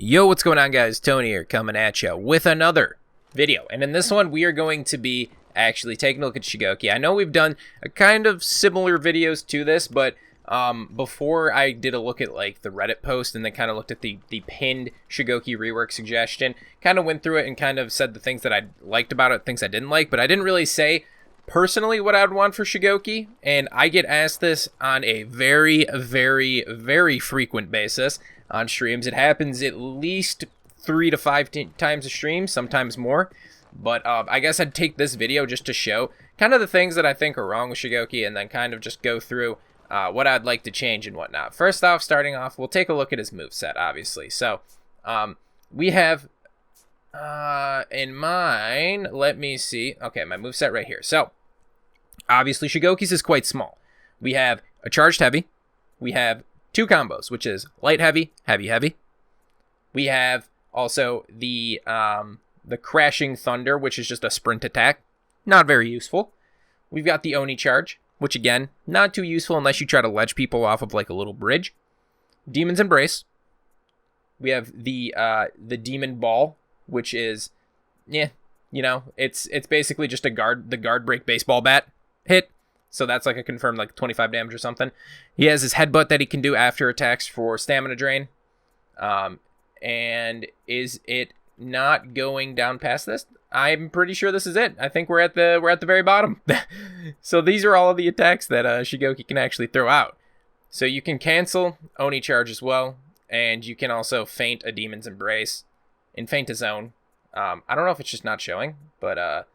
Yo, what's going on, guys? Tony here, coming at you with another video. And in this one, we are going to be actually taking a look at Shugoki. I know we've done a kind of similar videos to this, but before I did a look at like the Reddit post and then kind of looked at the pinned Shugoki Rework suggestion, kind of went through it and kind of said the things that I liked about it, things I didn't like, but I didn't really say personally what I would want for Shugoki, and I get asked this on a very, very, very frequent basis on streams. It happens at least 3 to 5 times a stream, sometimes more. But I guess I'd take this video just to show kind of the things that I think are wrong with Shugoki, and then kind of just go through what I'd like to change and whatnot. First off, starting off, we'll take a look at his moveset, obviously. So we have in mine, let me see. Okay, my moveset right here. So obviously Shugoki's is quite small. We have a charged heavy. We have 2 combos, which is light heavy, heavy heavy. We have also the crashing thunder, which is just a sprint attack, not very useful. We've got the Oni charge, which again, not too useful unless you try to ledge people off of like a little bridge. Demon's embrace. We have the demon ball, which is, yeah, you know, it's basically just the guard break baseball bat hit. So that's like a confirmed like 25 damage or something. He has his headbutt that he can do after attacks for stamina drain. And is it not going down past this? I'm pretty sure this is it. I think we're at the very bottom. So these are all of the attacks that Shugoki can actually throw out. So you can cancel Oni charge as well, and you can also feint a Demon's Embrace and feint a zone. I don't know if it's just not showing, but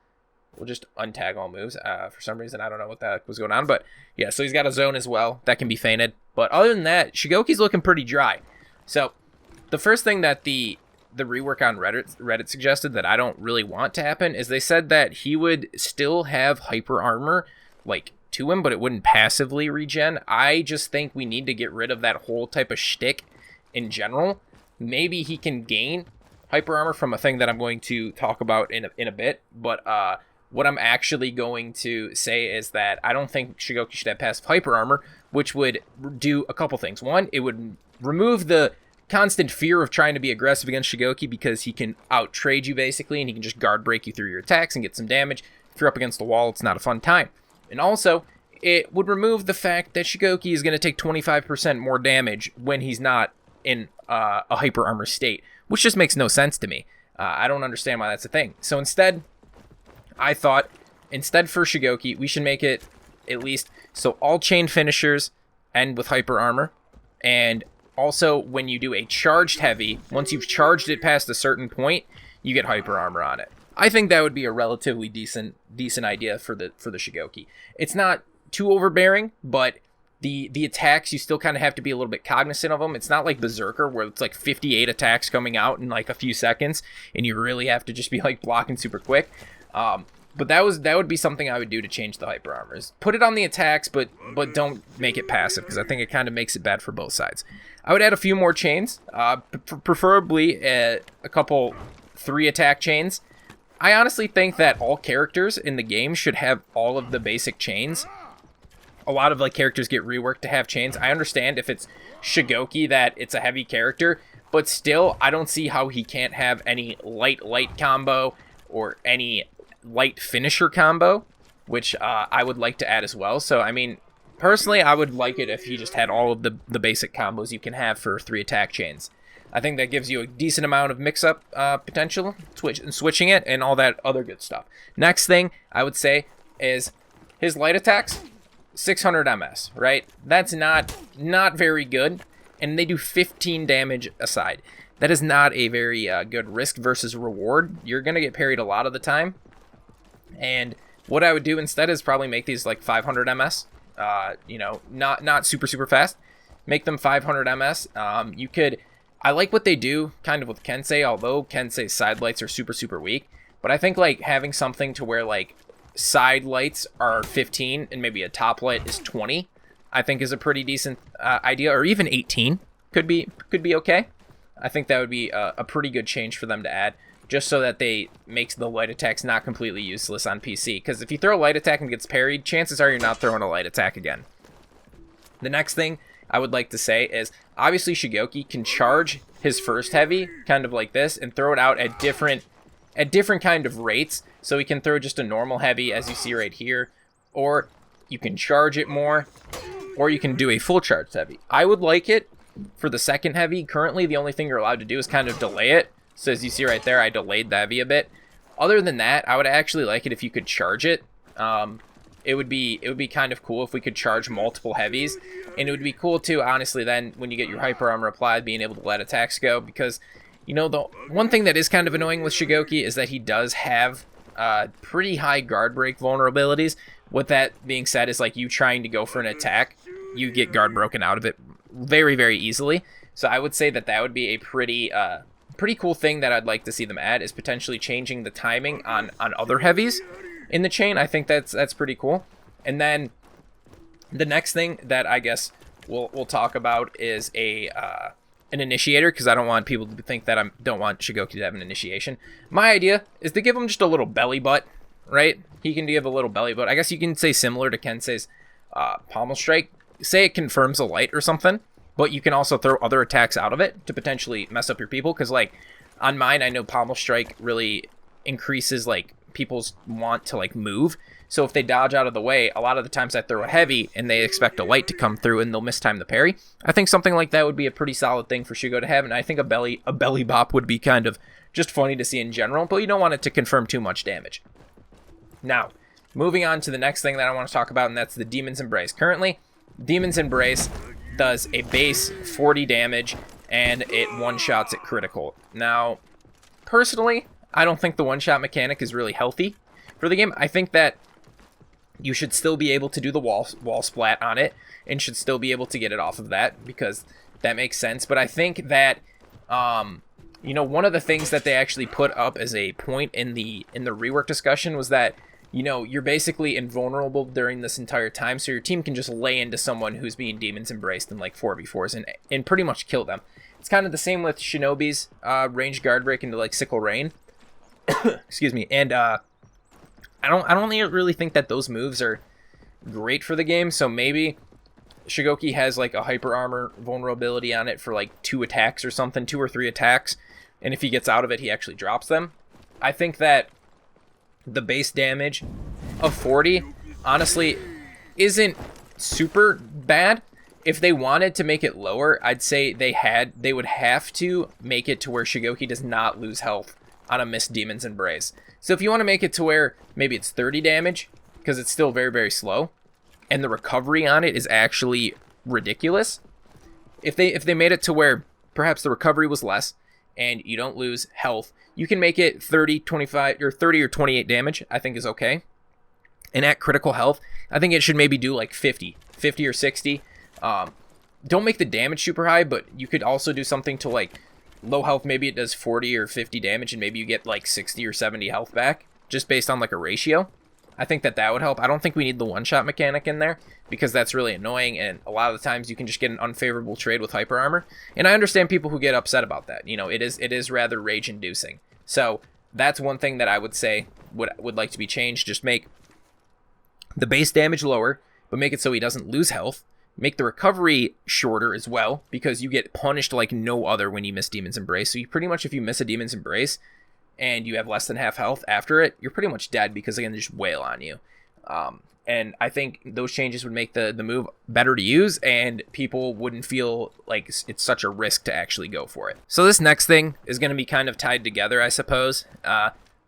we'll just untag all moves. For some reason, I don't know what that was going on. But yeah, so he's got a zone as well that can be feinted. But other than that, Shugoki's looking pretty dry. So the first thing that the rework on Reddit suggested that I don't really want to happen is they said that he would still have hyper armor like to him, but it wouldn't passively regen. I just think we need to get rid of that whole type of shtick in general. Maybe he can gain hyper armor from a thing that I'm going to talk about in a bit, but what I'm actually going to say is that I don't think Shugoki should have passive hyper armor, which would do a couple things. One, it would remove the constant fear of trying to be aggressive against Shugoki because he can out-trade you basically, and he can just guard break you through your attacks and get some damage. If you're up against the wall, it's not a fun time. And also, it would remove the fact that Shugoki is going to take 25% more damage when he's not in a hyper armor state, which just makes no sense to me. I don't understand why that's a thing. So instead, I thought, for Shugoki, we should make it at least so all chain finishers end with hyper armor, and also when you do a charged heavy, once you've charged it past a certain point, you get hyper armor on it. I think that would be a relatively decent idea for the Shugoki. It's not too overbearing, but the attacks, you still kind of have to be a little bit cognizant of them. It's not like Berserker where it's like 58 attacks coming out in like a few seconds, and you really have to just be like blocking super quick. But that would be something I would do to change the hyper armors. Put it on the attacks, but don't make it passive, because I think it kind of makes it bad for both sides. I would add a few more chains, preferably a couple 3 attack chains. I honestly think that all characters in the game should have all of the basic chains. A lot of like characters get reworked to have chains. I understand if it's Shugoki that it's a heavy character, but still I don't see how he can't have any light combo or any light finisher combo, which I would like to add as well. So I mean, personally, I would like it if he just had all of the basic combos you can have for 3 attack chains. I think that gives you a decent amount of mix-up potential, switching it, and all that other good stuff. Next thing I would say is his light attacks, 600 MS, right? That's not very good, and they do 15 damage aside. That is not a very good risk versus reward. You're going to get parried a lot of the time, and what I would do instead is probably make these like 500 MS. You know, not super fast. Make them 500 MS. You could. I like what they do kind of with Kensei, although Kensei's side lights are super weak. But I think like having something to where like side lights are 15 and maybe a top light is 20, I think is a pretty decent idea. Or even 18 could be okay. I think that would be a pretty good change for them to add, just so that they makes the light attacks not completely useless on PC. Because if you throw a light attack and gets parried, chances are you're not throwing a light attack again. The next thing I would like to say is, obviously Shugoki can charge his first heavy kind of like this and throw it out at different kind of rates. So he can throw just a normal heavy, as you see right here, or you can charge it more, or you can do a full charged heavy. I would like it for the second heavy. Currently, the only thing you're allowed to do is kind of delay it. So as you see right there, I delayed the heavy a bit. Other than that, I would actually like it if you could charge it. It would be kind of cool if we could charge multiple heavies, and it would be cool too, honestly, then when you get your hyper armor applied, being able to let attacks go, because, you know, the one thing that is kind of annoying with Shugoki is that he does have pretty high guard break vulnerabilities. With that being said, is like you trying to go for an attack, you get guard broken out of it very, very easily. So I would say that that would be a pretty cool thing that I'd like to see them add, is potentially changing the timing on other heavies in the chain. I think that's pretty cool. And then the next thing that I guess we'll talk about is an initiator, because I don't want people to think that I don't want Shugoki to have an initiation. My idea is to give him just a little belly butt, right? He can give a little belly butt. I guess you can say similar to Kensei's pommel strike. Say it confirms a light or something, but you can also throw other attacks out of it to potentially mess up your people, because like on mine, I know pommel strike really increases like people's want to like move. So if they dodge out of the way, a lot of the times I throw a heavy and they expect a light to come through and they'll mistime the parry. I think something like that would be a pretty solid thing for Shugo to have, and I think a belly bop would be kind of just funny to see in general, but you don't want it to confirm too much damage. Now, moving on to the next thing that I want to talk about, and that's the Demon's Embrace. Currently, Demon's Embrace does a base 40 damage, and it one-shots at critical. Now, personally, I don't think the one-shot mechanic is really healthy for the game. I think that you should still be able to do the wall splat on it, and should still be able to get it off of that, because that makes sense. But I think that, you know, one of the things that they actually put up as a point in the rework discussion was that, you know, you're basically invulnerable during this entire time, so your team can just lay into someone who's being Demon's Embraced in like 4v4s and pretty much kill them. It's kind of the same with Shinobi's range guard break into like Sickle Rain. Excuse me. And I don't really think that those moves are great for the game, so maybe Shugoki has like a hyper armor vulnerability on it for like 2 attacks or something, 2 or 3 attacks, and if he gets out of it, he actually drops them. I think that the base damage of 40 honestly isn't super bad. If they wanted to make it lower, I'd say they would have to make it to where Shugoki does not lose health on a missed Demon's Embrace. So if you want to make it to where maybe it's 30 damage, because it's still very, very slow, and the recovery on it is actually ridiculous, if they made it to where perhaps the recovery was less and you don't lose health, you can make it 30, 25, or 30 or 28 damage, I think is okay. And at critical health, I think it should maybe do like 50 or 60. Don't make the damage super high, but you could also do something to like low health, maybe it does 40 or 50 damage, and maybe you get like 60 or 70 health back, just based on like a ratio. I think that would help. I don't think we need the one-shot mechanic in there, because that's really annoying, and a lot of the times you can just get an unfavorable trade with hyper armor. And I understand people who get upset about that. You know, it is rather rage-inducing. So that's one thing that I would say would like to be changed. Just make the base damage lower, but make it so he doesn't lose health. Make the recovery shorter as well, because you get punished like no other when you miss Demon's Embrace. So you pretty much, if you miss a Demon's Embrace and you have less than half health after it, you're pretty much dead, because they're going to just wail on you. And I think those changes would make the move better to use, and people wouldn't feel like it's such a risk to actually go for it. So this next thing is going to be kind of tied together, I suppose.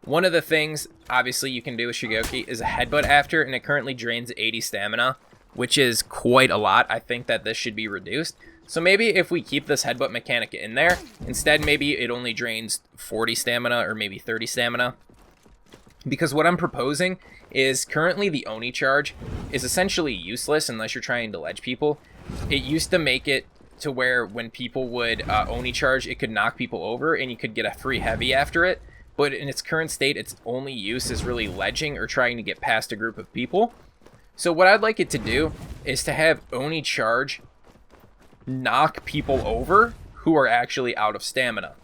One of the things, obviously, you can do with Shugoki is a headbutt after, and it currently drains 80 stamina, which is quite a lot. I think that this should be reduced. So maybe if we keep this headbutt mechanic in there, instead maybe it only drains 40 stamina or maybe 30 stamina. Because what I'm proposing is currently the Oni charge is essentially useless unless you're trying to ledge people. It used to make it to where when people would Oni charge, it could knock people over and you could get a free heavy after it. But in its current state, its only use is really ledging or trying to get past a group of people. So what I'd like it to do is to have Oni charge knock people over who are actually out of stamina.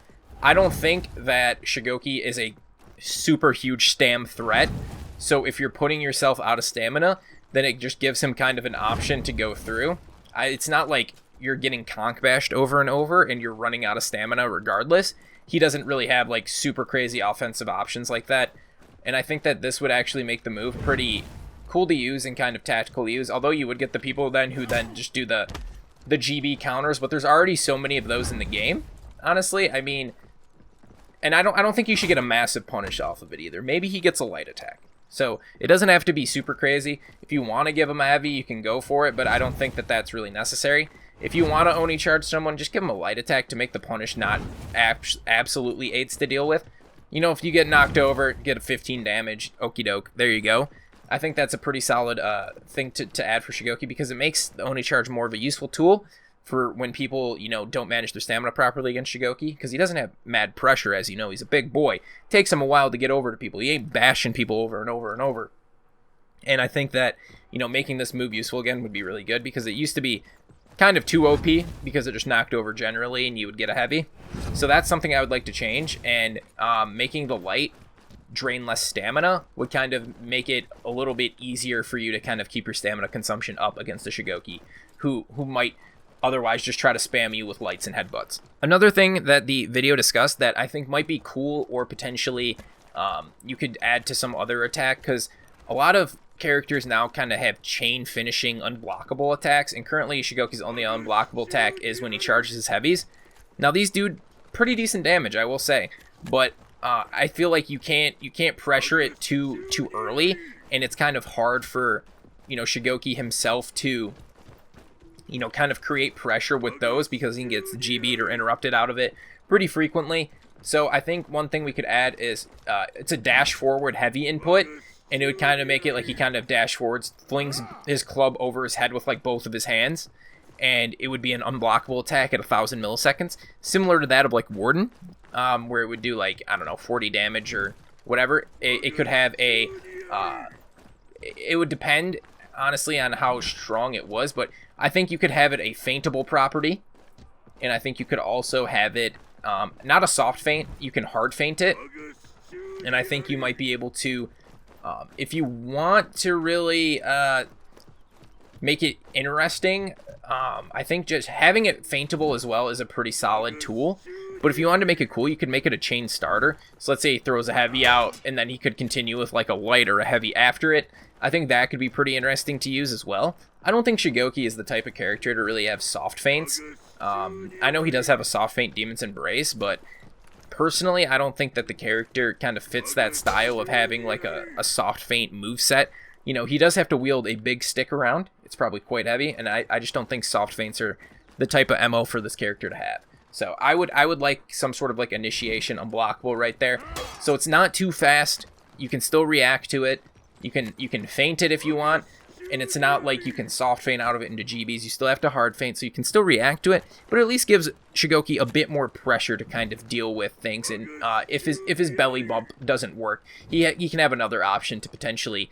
I don't think that Shugoki is a super huge stam threat, so if you're putting yourself out of stamina, then it just gives him kind of an option to go through. It's not like you're getting conk bashed over and over and you're running out of stamina regardless. He doesn't really have like super crazy offensive options like that. And I think that this would actually make the move pretty cool to use and kind of tactical to use. Although you would get the people then who then just do the GB counters, but there's already so many of those in the game. Honestly, I mean, and I don't think you should get a massive punish off of it either. Maybe he gets a light attack. So it doesn't have to be super crazy. If you want to give him a heavy, you can go for it, but I don't think that that's really necessary. If you want to Oni charge someone, just give him a light attack to make the punish not absolutely 8s to deal with. You know, if you get knocked over, get a 15 damage, okie doke, there you go. I think that's a pretty solid thing to add for Shugoki, because it makes the Oni charge more of a useful tool for when people, you know, don't manage their stamina properly against Shugoki, because he doesn't have mad pressure, as you know. He's a big boy. It takes him a while to get over to people. He ain't bashing people over and over and over. And I think that, you know, making this move useful again would be really good, because it used to be kind of too OP because it just knocked over generally and you would get a heavy. So that's something I would like to change, and making the light drain less stamina would kind of make it a little bit easier for you to kind of keep your stamina consumption up against the Shugoki, who might otherwise just try to spam you with lights and headbutts. Another thing that the video discussed that I think might be cool, or potentially you could add to some other attack, because a lot of characters now kind of have chain finishing unblockable attacks, and currently Shugoki's only unblockable attack is when he charges his heavies. Now these do pretty decent damage, I will say, but I feel like you can't pressure it too early, and it's kind of hard for, you know, Shugoki himself to, you know, kind of create pressure with those, because he gets GB'd or interrupted out of it pretty frequently. So I think one thing we could add is it's a dash forward heavy input, and it would kind of make it like he kind of dash forwards, flings his club over his head with like both of his hands, and it would be an unblockable attack at 1,000 milliseconds, similar to that of like Warden, where it would do like, I don't know, 40 damage or whatever. It could have a, it would depend honestly on how strong it was, but I think you could have it a feintable property, and I think you could also have it not a soft feint, you can hard feint it, and I think you might be able to, if you want to really make it interesting, I think just having it feintable as well is a pretty solid tool. But if you wanted to make it cool, you could make it a chain starter. So let's say he throws a heavy out, and then he could continue with like a light or a heavy after it. I think that could be pretty interesting to use as well. I don't think Shugoki is the type of character to really have soft feints. I know he does have a soft feint Demon's Embrace, but personally, I don't think that the character kind of fits that style of having like a soft feint moveset. You know, he does have to wield a big stick around. It's probably quite heavy, and I just don't think soft feints are the type of MO for this character to have. So I would like some sort of like initiation unblockable right there. So it's not too fast. You can still react to it. You can feint it if you want, and it's not like you can soft feint out of it into GBs. You still have to hard feint, so you can still react to it, but it at least gives Shugoki a bit more pressure to kind of deal with things. And if his belly bump doesn't work, he can have another option to potentially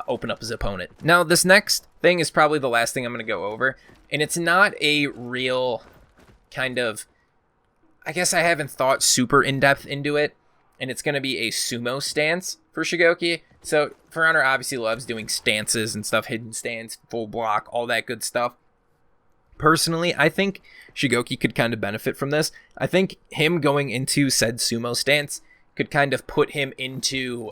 open up his opponent. Now, this next thing is probably the last thing I'm going to go over, and it's not a real kind of, I guess I haven't thought super in-depth into it, and it's going to be a sumo stance for Shugoki. So, For Honor obviously loves doing stances and stuff, hidden stance, full block, all that good stuff. Personally, I think Shugoki could kind of benefit from this. I think him going into said sumo stance could kind of put him into,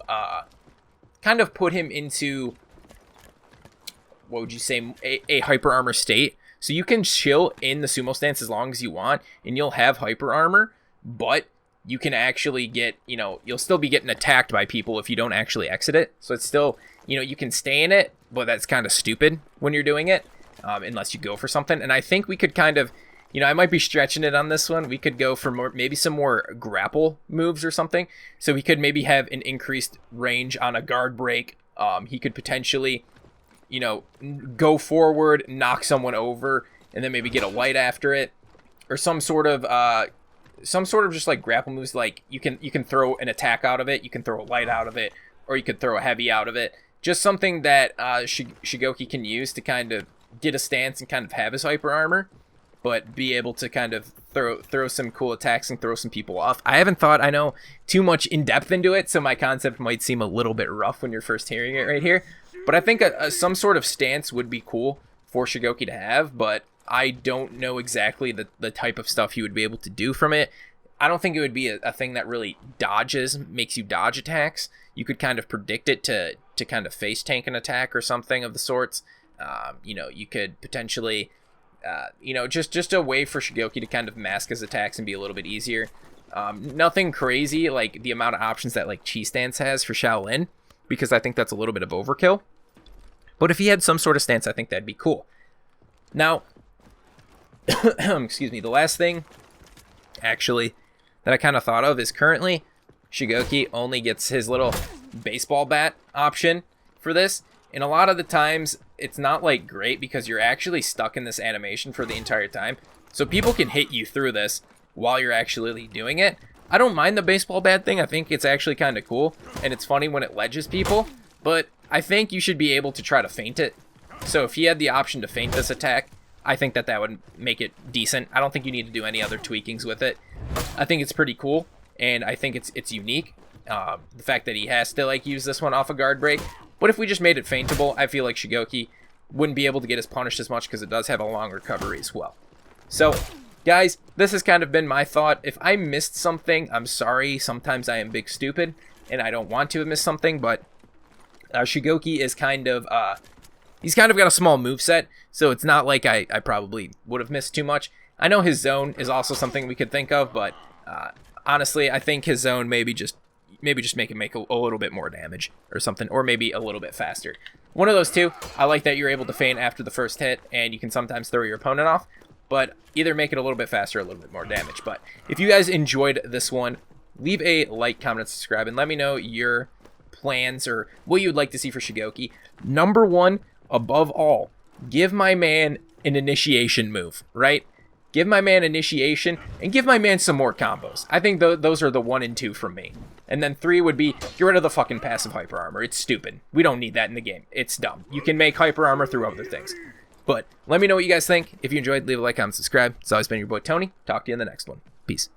what would you say, a hyper armor state. So you can chill in the sumo stance as long as you want, and you'll have hyper armor, but you can actually get, you know, you'll still be getting attacked by people if you don't actually exit it. So it's still, you know, you can stay in it, but that's kind of stupid when you're doing it, unless you go for something. And I think we could kind of, you know, I might be stretching it on this one. We could go for more, maybe some more grapple moves or something. So we could maybe have an increased range on a guard break. He could potentially, you know, go forward, knock someone over, and then maybe get a light after it, or some sort of just like grapple moves. Like you can throw an attack out of it, you can throw a light out of it, or you could throw a heavy out of it. Just something that Shugoki can use to kind of get a stance and kind of have his hyper armor, but be able to kind of throw some cool attacks and throw some people off. I haven't thought, I know, too much in depth into it, so my concept might seem a little bit rough when you're first hearing it right here. But I think some sort of stance would be cool for Shugoki to have, but I don't know exactly the type of stuff he would be able to do from it. I don't think it would be a thing that really makes you dodge attacks. You could kind of predict it to kind of face tank an attack or something of the sorts. You know, you could potentially, you know, just a way for Shugoki to kind of mask his attacks and be a little bit easier. Nothing crazy like the amount of options that like Chi Stance has for Shaolin, because I think that's a little bit of overkill. But if he had some sort of stance, I think that'd be cool. Now, excuse me, the last thing, actually, that I kind of thought of is currently Shugoki only gets his little baseball bat option for this. And a lot of the times, it's not like great because you're actually stuck in this animation for the entire time. So people can hit you through this while you're actually doing it. I don't mind the baseball bat thing. I think it's actually kind of cool. And it's funny when it ledges people. But I think you should be able to try to feint it. So if he had the option to feint this attack, I think that would make it decent. I don't think you need to do any other tweakings with it. I think it's pretty cool, and I think it's unique. The fact that he has to like use this one off a guard break. But if we just made it feintable, I feel like Shugoki wouldn't be able to get as punished as much because it does have a long recovery as well. So, guys, this has kind of been my thought. If I missed something, I'm sorry. Sometimes I am big stupid, and I don't want to have missed something, but Shugoki is kind of... he's kind of got a small moveset, so it's not like I probably would have missed too much. I know his zone is also something we could think of, but honestly, I think his zone maybe just make him make a little bit more damage or something, or maybe a little bit faster. One of those two. I like that you're able to feint after the first hit, and you can sometimes throw your opponent off, but either make it a little bit faster or a little bit more damage. But if you guys enjoyed this one, leave a like, comment, and subscribe, and let me know your plans or what you would like to see for Shugoki. Number one, above all, give my man an initiation move, right? Give my man initiation, and give my man some more combos. I think those are the 1 and 2 from me. And then 3 would be, get rid of the fucking passive hyper armor. It's stupid. We don't need that in the game. It's dumb. You can make hyper armor through other things. But let me know what you guys think. If you enjoyed, leave a like, comment, subscribe. It's always been your boy Tony. Talk to you in the next one. Peace.